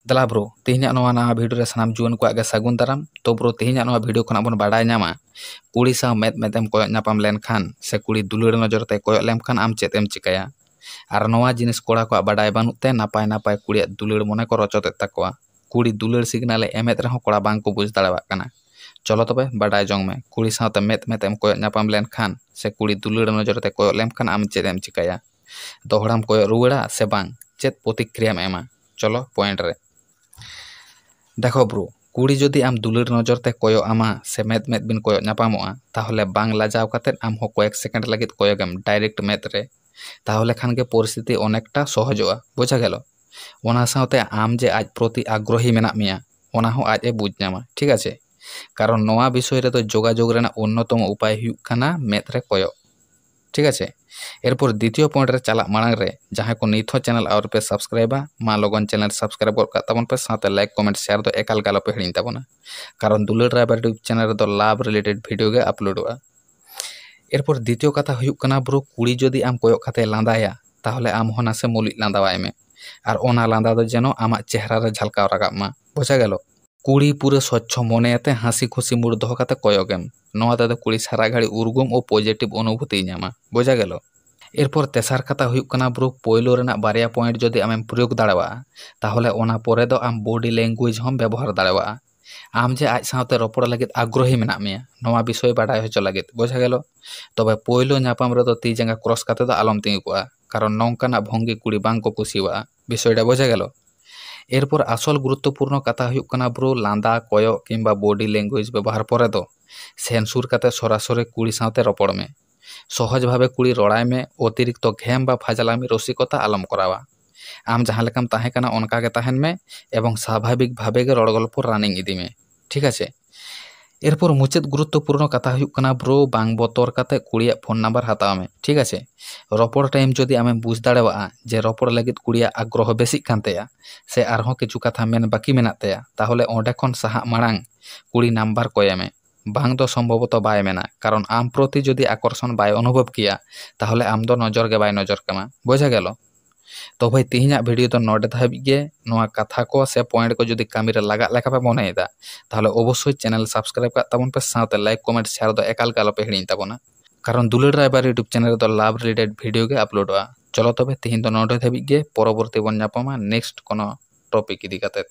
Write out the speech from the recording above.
दला ब्रो तेहना नवा भिडियो रे सानाम जुआन को आगे सागुन दाराम। तो ब्रो तेहना नवा भिडियो खना बन बाडाय नामा कुड़ी सा मेद मेदेम कोय नापाम लेनखान से कुड़ी दुलड़ नजर ते कोय लेमखान आम चेत एम चिकाया आर नवा जिनिस कोड़ा को बाडाय बानुते नापाय नापाय कुड़ी दुलड़ मने को रचते ताकोआ कुड़ी दुलड़ सिग्नाले एमेत रहो कोड़ा बांग को बुझ दाड़ावाक काना। चलो तबे बाडाय जंग में कुड़ी साथे मेद मेदेम कोय नापाम लेनखान से कुड़ी दुलड़ नजर ते कोय लेमखान आम चेत एम चिकाया दोहड़ाम कोय रुवाड़ा से बांग चेत प्रतिक्रियाम एमा। चलो पॉइंट रे देखो ब्रो कुड़ी जदि आम दुलड़ नजर ते कोयो आमा से मेद मेद बिन कोयो नापामोआ ताहले बांग लाजाव काते आम हो कयेक सेकेंड लगित कोयोगेम डायरेक्ट मेद रे ताहले खान के परिस्थिति अनेकटा सहजोआ बुझा गेलो। ओना साथे आम जे आज प्रति आग्रही मेना मिया ओना हो आज ए बुझ नामा ठीक आछे कारण नोआ विषय रे तो जोगाजोग रेना अन्यतम उपाय हुयुग काना मेद रे कोयो ठीक आछे। एरपर द्वितीय पॉइंट रे चला मांग रे जहां को निथ चैनल और पे सब्सक्राइबा मा लगन चैनल सब्सक्राइब कर ताबन पे साथे लाइक कमेंट शेयर दो एकाल गालो पे हिड़िन ताबना कारण दुलड़ रायबार यूट्यूब चैनल रे दो लाभ रिलेटेड वीडियो गे अपलोडोआ। एरपर द्वितीय कथा हुयुग कना ब्रो कुड़ी जदि आम कोयक खाते लांदाया ताहले आम हो नासे मुलिक लांदावाय मे आर ओना लांदा दो जेनो आमा चेहरा रे झलकाव रागाब मा बुझा गेलो। कुड़ी पूरे स्वच्छ मनेते हासि खुशी मुड दोह काते कोयोगेम नोआ ते कुड़ी सारा घाड़ी उर्गुम और पॉजिटिव अनुभूति नामा बुझा गेलो। एरपर तेसार कथा हुयुग कना ब्रो पोयलो रेना बारिया पॉइंट जदि आमेम प्रयोग दाड़ेवा ताहले ओना परे दो आम बॉडी लैंग्वेज हम व्यवहार दाड़ेवा आम जे आज साथे रपड़ लगित आग्रही मेना मिया नोआ विषय बाडाय होचो लगित बुझा गेलो। तबे पोयलो नापाम रे दो ती जांगा क्रॉस काते दो आलम तिंगु कोआ कारण नौकाना भंगी कुड़ी बांग को कुसिवा विषयटा बुझा गेलो। एरपर आसल गुरुत्वपूर्ण कथा हुयुग कना ब्रो लांदा कोयो किंबा बॉडी लैंग्वेज व्यवहार परे दो सेंसुर काते सरासरि कुड़ी साथे रपड़ में सहज भावे कुड़ी रड़ाय में अतिरिक्त तो घेम बा फाजलामी रसिकता आलम करावा आम जहां लेकाम ताहे कना ओनका गे ताहेन में एवं स्वाभाविक भावे गे रड़ गल्प रानिंग इदी में ठीक आछे। एरपर मुचाद गुरुत्वपूर्ण कथा हुयुग कना ब्रो बांग बतर काते कुड़िया फोन नंबर हताव में ठीक आछे। रपड़ टाइम जदि आमें बुझ दाड़ेवा जे रपड़ लगित कुड़िया आग्रह बेसिक कान तया से आरहों किछु कथा मेन बाकी मेनात तया ताहले ओंडे खन साहा माड़ांग कुड़ी नंबर कोयमे बांग दो संभवतः बाय मेना कारण आम प्रति जदि आकर्षण बाय अनुभव किया ताहले आम दो नजर के बाय नजर कमा बुझा गेलो। तो भाई तेहना वीडियो तो नोडे धाबिज गे नोआ कथा को से पॉइंट को जदि कामी रे लागा लेका पे मनेदा ताहले अवश्य चैनल सब्सक्राइब का ताबन पे साथे लाइक कमेंट शेयर दो एकाल गालो पे हिड़िन ताबना कारण दुलड़ रायबार यूट्यूब चैनल दो लाभ रिलेटेड वीडियो गे अपलोडवा। चलो तबे तेहन दो नोडे धाबिज गे परवर्ती बन नापामा नेक्स्ट कोनो टॉपिक इदी काते।